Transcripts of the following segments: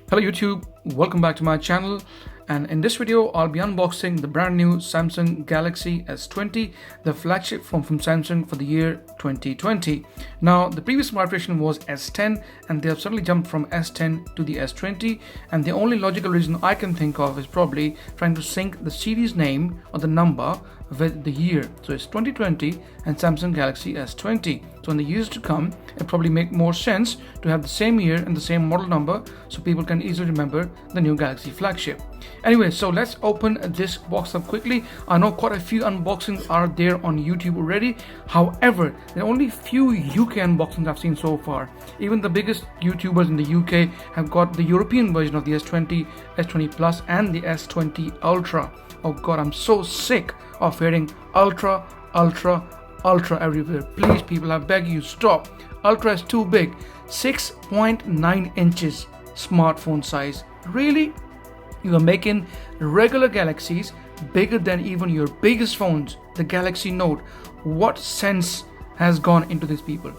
Hello YouTube, welcome back to my channel, and in this video I'll be unboxing the brand new Samsung Galaxy S20, the flagship phone from Samsung for the year 2020. Now the previous version was S10 and they have suddenly jumped from S10 to the S20, and the only logical reason I can think of is probably trying to sync the series name or the number with the year. So it's 2020 and Samsung Galaxy S20. So in the years to come, it probably make more sense to have the same year and the same model number so people can easily remember the new Galaxy flagship. Anyway, so let's open this box up quickly. I know quite a few unboxings are there on YouTube already. However, there are only few UK unboxings I've seen so far. Even the biggest YouTubers in the UK have got the European version of the S20, S20 Plus and the S20 Ultra. Oh god, I'm so sick of hearing Ultra everywhere. Please people, I beg you, stop. Ultra is too big. 6.9 inches smartphone size. Really? You are making regular Galaxies bigger than even your biggest phones, the Galaxy Note. What sense has gone into these people?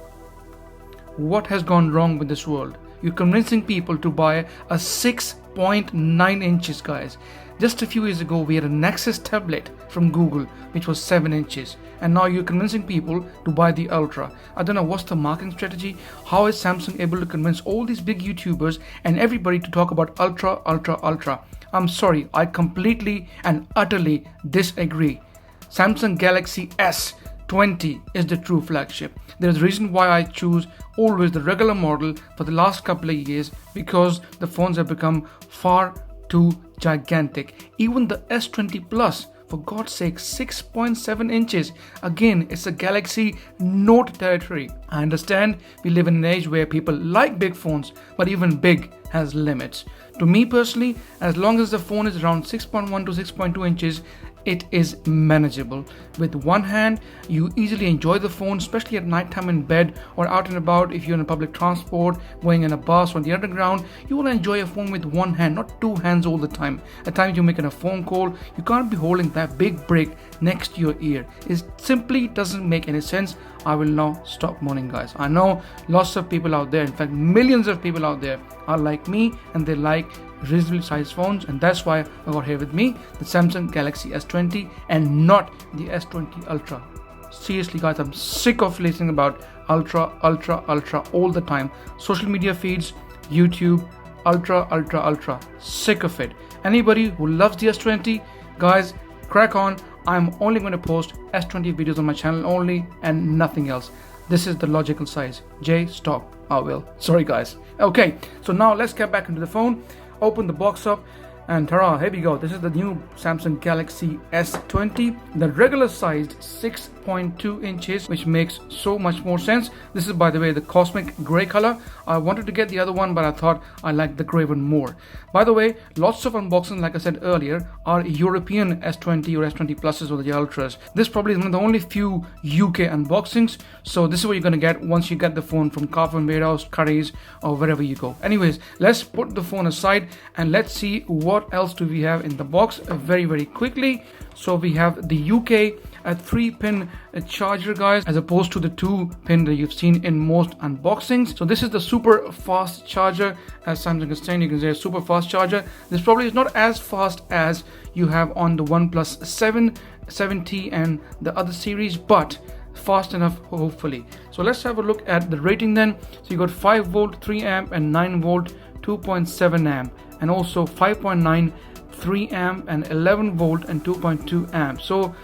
What has gone wrong with this world? You're convincing people to buy a 6.9 inches, guys. Just a few years ago, we had a Nexus tablet from Google, which was 7 inches. And now you're convincing people to buy the Ultra. I don't know what's the marketing strategy. How is Samsung able to convince all these big YouTubers and everybody to talk about Ultra? I'm sorry, I completely and utterly disagree. Samsung Galaxy S20 is the true flagship. There's a reason why I choose always the regular model for the last couple of years, because the phones have become far too gigantic. Even the S20 Plus, for God's sake, 6.7 inches. Again, it's a Galaxy Note territory. I understand we live in an age where people like big phones, but even big has limits. To me personally, as long as the phone is around 6.1 to 6.2 inches, it is manageable. With one hand, you easily enjoy the phone, especially at night time in bed or out and about. If you're in a public transport, going in a bus or the underground, you will enjoy a phone with one hand, not two hands all the time. At times you're making a phone call, you can't be holding that big brick next to your ear. It simply doesn't make any sense. I will now stop moaning, guys. I know lots of people out there, in fact millions of people out there are like me and they like reasonably sized phones, and that's why I got here with me the Samsung Galaxy S20 and not the S20 Ultra. Seriously guys, I'm sick of listening about Ultra all the time. Social media feeds, YouTube, Ultra. Sick of it. Anybody who loves the S20, guys, crack on. I'm only going to post S20 videos on my channel only and nothing else. This is the logical size. Jay, stop. I will. Sorry guys. Okay, so now let's get back into the phone. Open the box up and ta-ra, here we go. This is the new Samsung Galaxy S20, the regular sized 6.2 inches, which makes so much more sense. This is, by the way, the cosmic gray color. I wanted to get the other one, but I thought I liked the gray one more. By the way, lots of unboxings, like I said earlier, are European S20 or S20 Pluses or the Ultras. This probably is one of the only few UK unboxings, so this is what you're going to get once you get the phone from Carphone Warehouse, Currys, or wherever you go. Anyways, let's put the phone aside and let's see what else do we have in the box very quickly. So we have the UK a 3-pin charger, guys, as opposed to the 2-pin that you've seen in most unboxings. So this is the super fast charger, as Samsung is saying. You can say a super fast charger. This probably is not as fast as you have on the OnePlus 7T and the other series, but fast enough hopefully. So let's have a look at the rating then. So you got 5 volt 3 amp and 9 volt 2.7 amp, and also 5.9 3 amp and 11 volt and 2.2 amp. So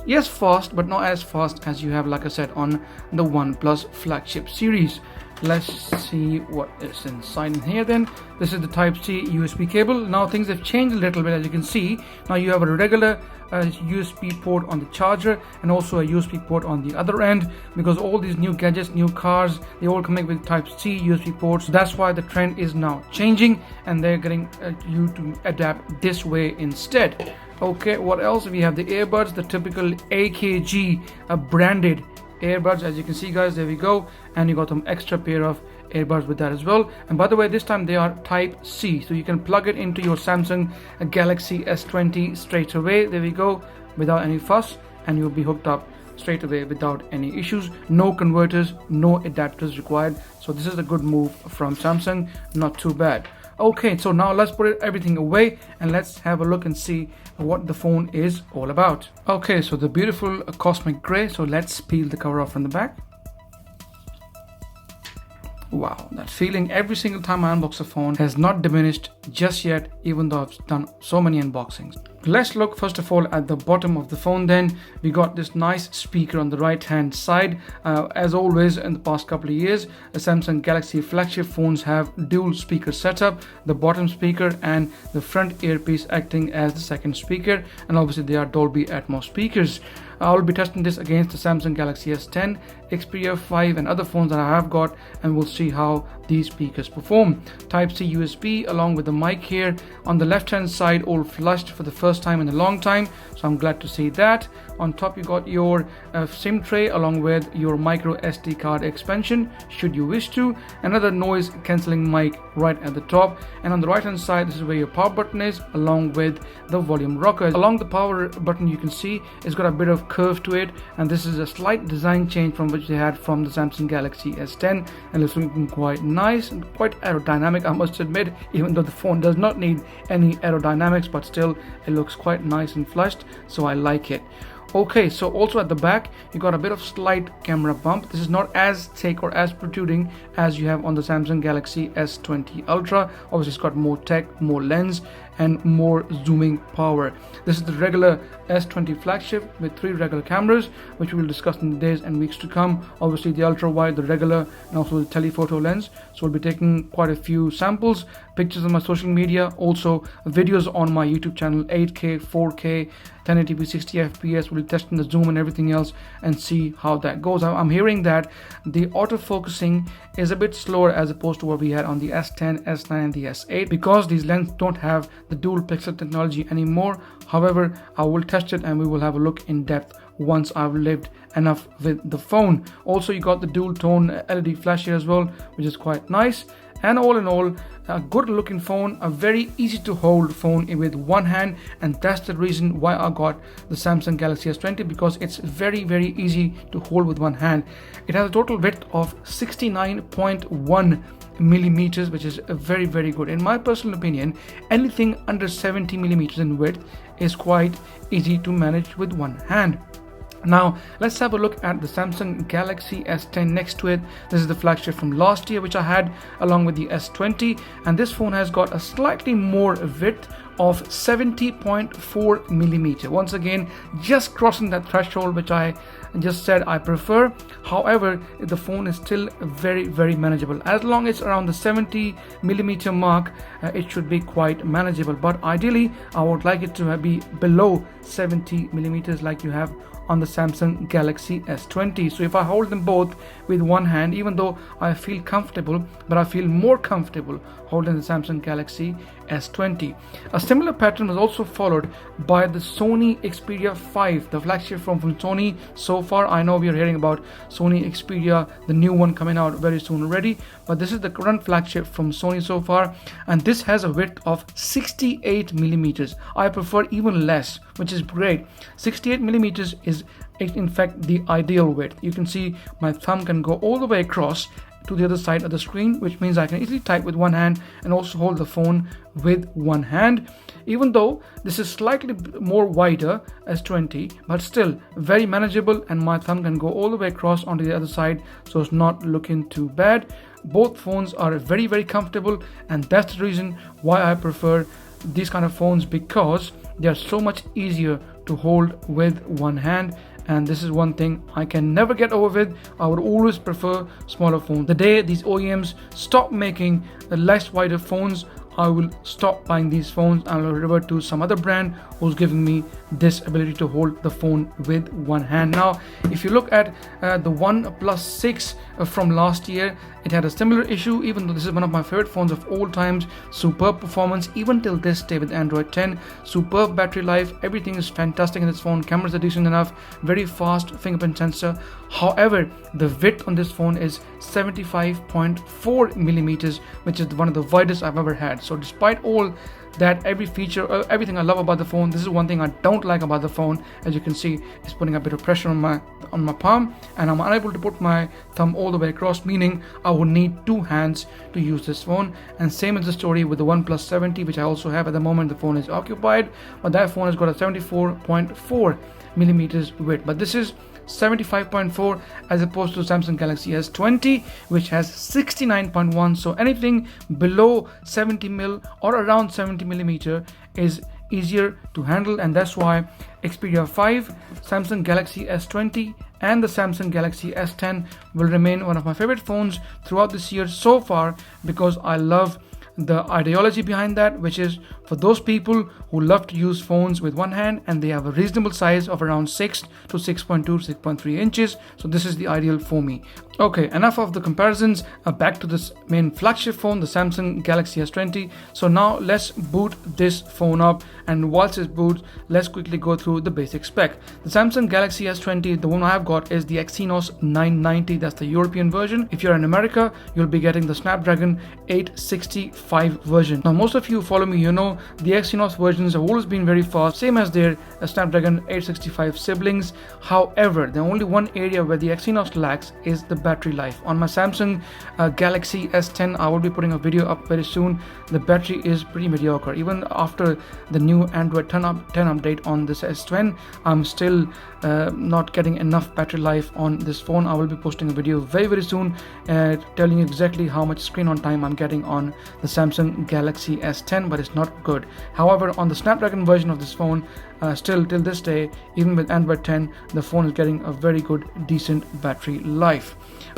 yes, fast, but not as fast as you have, like I said, on the OnePlus flagship series. Let's see what is inside in here then. This is the Type-C USB cable. Now things have changed a little bit, as you can see. Now you have a regular USB port on the charger and also a USB port on the other end, because all these new gadgets, new cars, they all come with Type-C USB ports. That's why the trend is now changing and they're getting you to adapt this way instead. Okay, what else? We have the earbuds, the typical AKG branded earbuds, as you can see, guys. There we go, and you got some extra pair of earbuds with that as well. And by the way, this time they are Type-C, so you can plug it into your Samsung Galaxy S20 straight away. There we go, without any fuss, and you'll be hooked up straight away without any issues. No converters, no adapters required. So this is a good move from Samsung, not too bad. Okay, so now let's put everything away and let's have a look and see what the phone is all about. Okay, so the beautiful cosmic gray. So let's peel the cover off from the back. Wow, that feeling every single time I unbox a phone has not diminished just yet, even though I've done so many unboxings. Let's look first of all at the bottom of the phone. Then we got this nice speaker on the right hand side. As always in the past couple of years, the Samsung Galaxy flagship phones have dual speaker setup, the bottom speaker and the front earpiece acting as the second speaker, and obviously they are Dolby Atmos speakers. I'll be testing this against the Samsung Galaxy S10, Xperia 5 and other phones that I have got, and we'll see how these speakers perform. Type-C USB along with the mic here on the left hand side, all flushed for the first time in a long time, so I'm glad to see that. On top you got your SIM tray along with your micro SD card expansion should you wish to, another noise cancelling mic right at the top, and on the right hand side this is where your power button is along with the volume rocker. Along the power button you can see it's got a bit of curve to it, and this is a slight design change from which they had from the Samsung Galaxy S10, and it's looking quite nice and quite aerodynamic, I must admit, even though the phone does not need any aerodynamics, but still it looks quite nice and flushed, so I like it. Okay, so also at the back you got a bit of slight camera bump. This is not as thick or as protruding as you have on the Samsung Galaxy S20 Ultra. Obviously it's got more tech, more lens and more zooming power. This is the regular S20 flagship with 3 regular cameras, which we will discuss in the days and weeks to come. Obviously the ultra wide, the regular, and also the telephoto lens. So we'll be taking quite a few samples, pictures on my social media, also videos on my YouTube channel, 8K, 4K, 1080p 60 fps. We'll be testing the zoom and everything else and see how that goes. I'm hearing that the autofocusing is a bit slower as opposed to what we had on the S10, S9 and the S8, because these lenses don't have the dual pixel technology anymore. However, I will test it and we will have a look in depth once I've lived enough with the phone. Also you got the dual tone LED flash here as well, which is quite nice. And all in all, a good looking phone, a very easy to hold phone with one hand, and that's the reason why I got the Samsung Galaxy S20, because it's very easy to hold with one hand. It has a total width of 69.1 millimeters, which is very good. In my personal opinion, anything under 70 millimeters in width is quite easy to manage with one hand. Now let's have a look at the Samsung Galaxy S10 next to it. This is the flagship from last year which I had along with the S20, and this phone has got a slightly more width of 70.4 millimeter. Once again, just crossing that threshold which I just said I prefer. However, the phone is still very manageable. As long as it's around the 70 millimeter mark, it should be quite manageable, but ideally I would like it to be below 70 millimeters like you have on the Samsung Galaxy S20. So if I hold them both with one hand, even though I feel comfortable, but I feel more comfortable holding the Samsung Galaxy S20. A similar pattern was also followed by the Sony Xperia 5, the flagship from Sony. So far I know we are hearing about Sony Xperia, the new one coming out very soon already, but this is the current flagship from Sony so far, and this has a width of 68 millimeters. I prefer even less, which is great. 68 millimeters is in fact the ideal width. You can see my thumb can go all the way across to the other side of the screen, which means I can easily type with one hand and also hold the phone with one hand. Even though this is slightly more wider as 20, but still very manageable, and my thumb can go all the way across onto the other side, so it's not looking too bad. Both phones are very comfortable, and that's the reason why I prefer these kind of phones, because they are so much easier to hold with one hand. And this is one thing I can never get over with. I would always prefer smaller phones. The day these OEMs stop making the less wider phones, I will stop buying these phones and I'll revert to some other brand who's giving me this ability to hold the phone with one hand. Now, if you look at the OnePlus 6 from last year, it had a similar issue, even though this is one of my favorite phones of all times. Superb performance even till this day with Android 10, superb battery life, everything is fantastic in this phone. Cameras are decent enough, very fast fingerprint sensor. However, the width on this phone is 75.4 millimeters, which is one of the widest I've ever had. So despite all that every feature, everything I love about the phone. This is one thing I don't like about the phone. As you can see, it's putting a bit of pressure on my palm, and I'm unable to put my thumb all the way across, meaning I would need two hands to use this phone. And same is the story with the OnePlus 70, which I also have at the moment. The phone is occupied, but that phone has got a 74.4 millimeters width, but this is 75.4 as opposed to Samsung Galaxy S20, which has 69.1. So anything below 70 mil or around 70 millimeter is easier to handle, and that's why Xperia 5, Samsung Galaxy S20 and the Samsung Galaxy S10 will remain one of my favorite phones throughout this year so far, because I love the ideology behind that, which is for those people who love to use phones with one hand and they have a reasonable size of around 6 to 6.2 to 6.3 inches. So this is the ideal for me. Okay, enough of the comparisons. Back to this main flagship phone, the Samsung Galaxy S20. So now let's boot this phone up, and whilst it boots, let's quickly go through the basic spec. The Samsung Galaxy S20, the one I've got, is the Exynos 990. That's the European version. If you're in America, you'll be getting the Snapdragon 865 version. Now most of you who follow me, you know the Exynos versions have always been very fast, same as their Snapdragon 865 siblings. However, the only one area where the Exynos lacks is the battery life. On my Samsung Galaxy S10, I will be putting a video up very soon. The battery is pretty mediocre. Even after the new Android 10 update on this S20, I'm still not getting enough battery life on this phone. I will be posting a video very soon telling you exactly how much screen on time I'm getting on the Samsung Galaxy S10, but it's not good. However, on the Snapdragon version of this phone, still till this day, even with Android 10, the phone is getting a very good, decent battery life.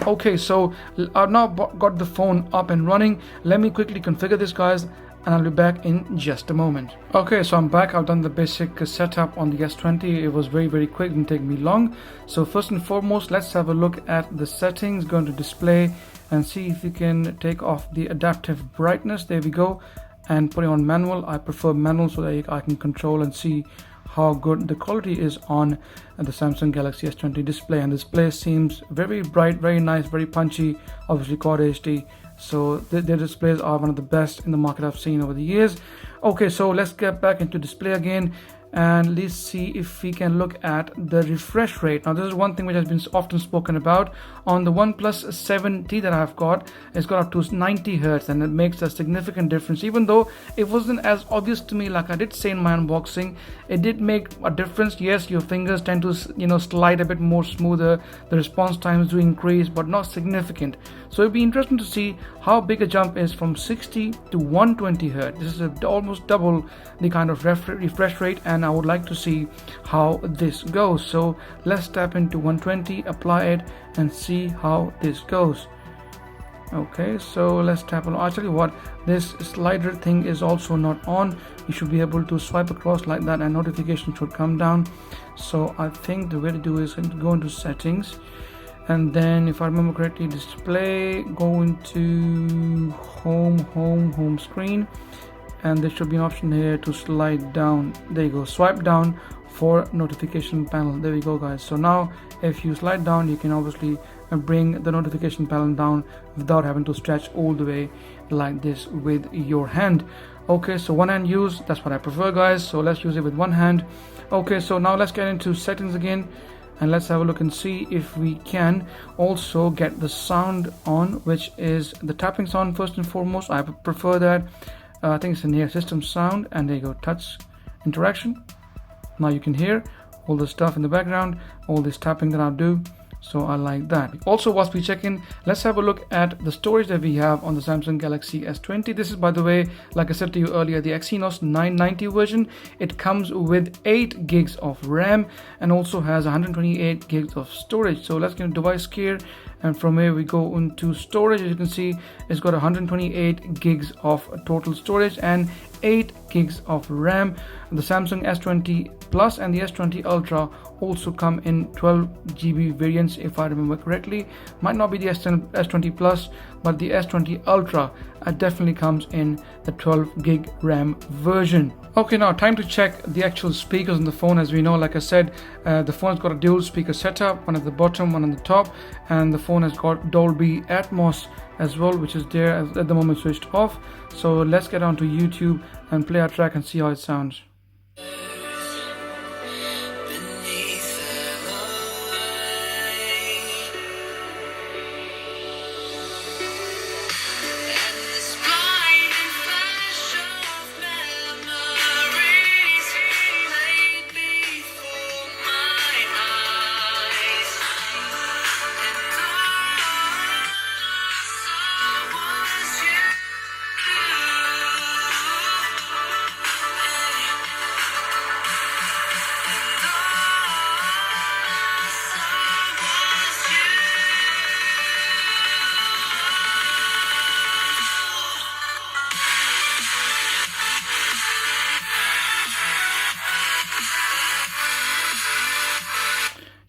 Okay, so I've now got the phone up and running. Let me quickly configure this, guys, and I'll be back in just a moment. Okay, so I'm back. I've done the basic setup on the S20. It was very quick, didn't take me long. So first and foremost, let's have a look at the settings. Going to display and see if you can take off the adaptive brightness. There we go. And put it on manual. I prefer manual so that I can control and see how good the quality is on the Samsung Galaxy S20 display. And display seems very bright, very nice, very punchy, obviously Quad HD. So their displays are one of the best in the market I've seen over the years. Okay, so let's get back into display again, and let's see if we can look at the refresh rate. Now this is one thing which has been often spoken about. On the OnePlus 70 that I've got, it's got up to 90 Hz, and it makes a significant difference. Even though it wasn't as obvious to me, like I did say in my unboxing, it did make a difference. Yes, your fingers tend to slide a bit more smoother, the response times do increase, but not significant. So it'll be interesting to see how big a jump is from 60 to 120 Hz. This is almost double the kind of refresh rate, and I would like to see how this goes. So let's tap into 120, apply it, and see how this goes. Okay, so let's tap on. I'll tell you what, this slider thing is also not on. You should be able to swipe across like that and notification should come down. So I think the way to do is go into settings, and then if I remember correctly, display, go into home screen, and there should be an option here to slide down. There you go, swipe down for notification panel. There we go, guys. So now if you slide down, you can obviously bring the notification panel down without having to stretch all the way like this with your hand. Okay, so one hand use, that's what I prefer, guys. So let's use it with one hand. Okay, so now let's get into settings again, and let's have a look and see if we can also get the sound on, which is the tapping sound first and foremost. I prefer that. I think it's a near system sound, and there you go, touch interaction. Now you can hear all the stuff in the background, all this tapping that I'll do. So I like that. Also, whilst we check in, let's have a look at the storage that we have on the Samsung Galaxy S20. This is, by the way, like I said to you earlier, the Exynos 990 version. It comes with 8 gigs of RAM and also has 128 gigs of storage. So let's get a device care, and from here we go into storage. As you can see, it's got 128 gigs of total storage and 8 gigs of RAM. The Samsung S20 Plus and the S20 Ultra also come in 12 GB variants, if I remember correctly. Might not be the S20 Plus, but the S20 Ultra definitely comes in the 12 gig RAM version. Okay, now time to check the actual speakers on the phone. As we know, like I said, the phone's got a dual speaker setup, one at the bottom, one on the top, and the phone has got Dolby Atmos as well, which is there at the moment switched off. So let's get on to YouTube and play our track and see how it sounds.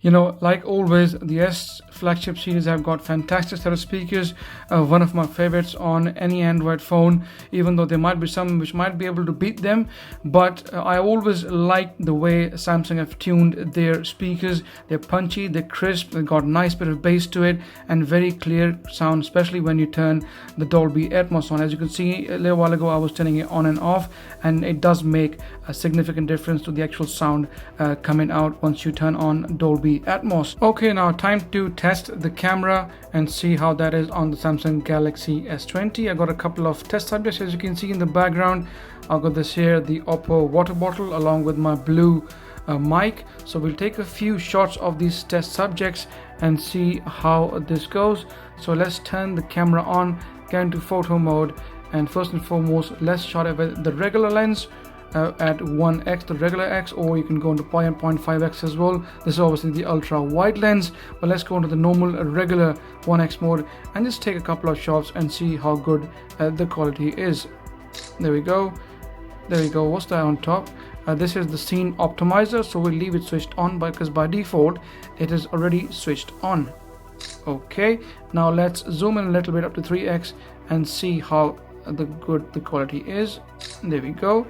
You know, like always, the S flagship series have got fantastic set of speakers, one of my favorites on any Android phone, even though there might be some which might be able to beat them. But I always like the way Samsung have tuned their speakers. They're punchy, they're crisp, they've got a nice bit of bass to it and very clear sound, especially when you turn the Dolby Atmos on. As you can see, a little while ago I was turning it on and off, and it does make a significant difference to the actual sound coming out once you turn on Dolby Atmos. Okay, now time to test the camera and see how that is on the Samsung Galaxy S20. I got a couple of test subjects, as you can see in the background. I've got this here, the Oppo water bottle, along with my blue mic. So we'll take a few shots of these test subjects and see how this goes. So let's turn the camera on, get into photo mode, and first and foremost, let's shot it with the regular lens at 1x, the regular x, or you can go into 0.5x as well. This is obviously the ultra wide lens, but let's go into the normal regular 1x mode and just take a couple of shots and see how good the quality is. There we go. What's that on top? This is the scene optimizer, so we'll leave it switched on because by default it is already switched on. Okay, now let's zoom in a little bit up to 3x and see how good the quality is. There we go.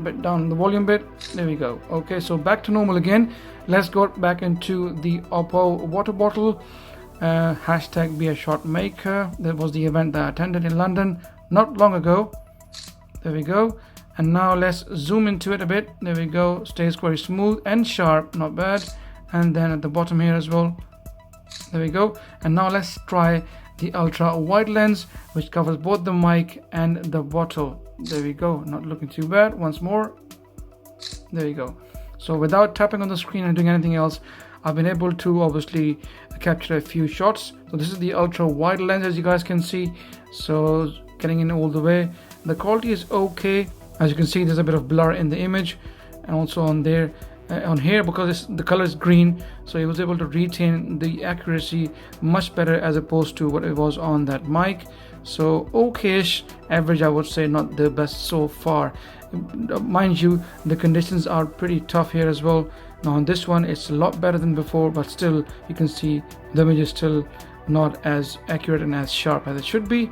Bit down the volume bit. There we go. Okay, so back to normal again. Let's go back into the Oppo water bottle. Hashtag be a shot maker. That was the event that I attended in London not long ago. There we go. And now let's zoom into it a bit. There we go. Stays very smooth and sharp, not bad. And then at the bottom here as well. There we go. And now let's try the ultra wide lens, which covers both the mic and the bottle. There we go, not looking too bad. Once more, there you go. So without tapping on the screen and doing anything else, I've been able to obviously capture a few shots. So this is the ultra wide lens, as you guys can see. So getting in all the way, the quality is okay. As you can see, there's a bit of blur in the image, and also on there on here, because the color is green, so he was able to retain the accuracy much better as opposed to what it was on that mic. So okayish, average I would say, not the best so far. Mind you, the conditions are pretty tough here as well. Now on this one it's a lot better than before, but still you can see the image is still not as accurate and as sharp as it should be,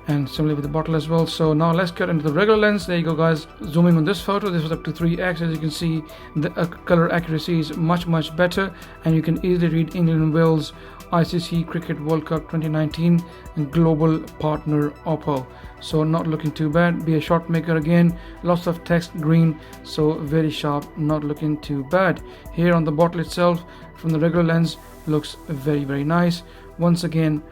and similarly with the bottle as well. So now let's get into the regular lens. There you go, guys. Zooming on this photo, this was up to 3x. As you can see, the color accuracy is much better, and you can easily read England and Wales ICC Cricket World Cup 2019 and global partner Oppo. So not looking too bad. Be a shot maker again, lots of text, green, so very sharp, not looking too bad. Here on the bottle itself, from the regular lens, looks very nice. Once again,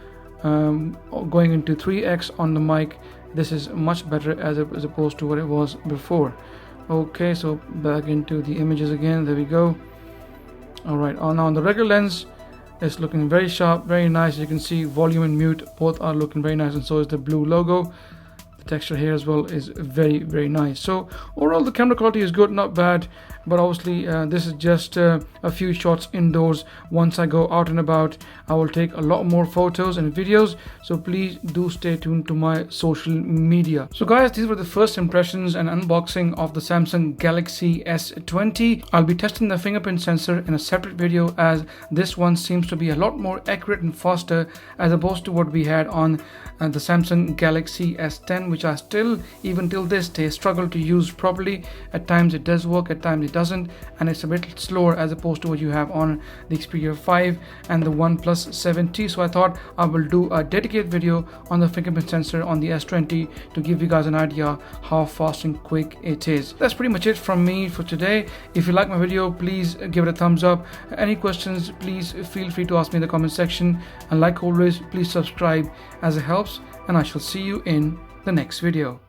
going into 3x on the mic, this is much better as opposed to what it was before. Okay, so back into the images again. There we go. All right, now on the regular lens, it's looking very sharp, very nice. You can see volume and mute both are looking very nice, and so is the blue logo. The texture here as well is very nice. So overall the camera quality is good, not bad, but obviously this is just a few shots indoors. Once I go out and about, I will take a lot more photos and videos, so please do stay tuned to my social media. So guys, these were the first impressions and unboxing of the Samsung Galaxy S20. I'll be testing the fingerprint sensor in a separate video, as this one seems to be a lot more accurate and faster as opposed to what we had on the Samsung Galaxy S10, which I still, even till this day, struggle to use properly. At times it does work, at times it doesn't, and it's a bit slower as opposed to what you have on the Xperia 5 and the OnePlus 7T. So I thought I will do a dedicated video on the fingerprint sensor on the S20 to give you guys an idea how fast and quick it is. That's pretty much it from me for today. If you like my video, please give it a thumbs up. Any questions, please feel free to ask me in the comment section, and like always, please subscribe as it helps, and I shall see you in the next video.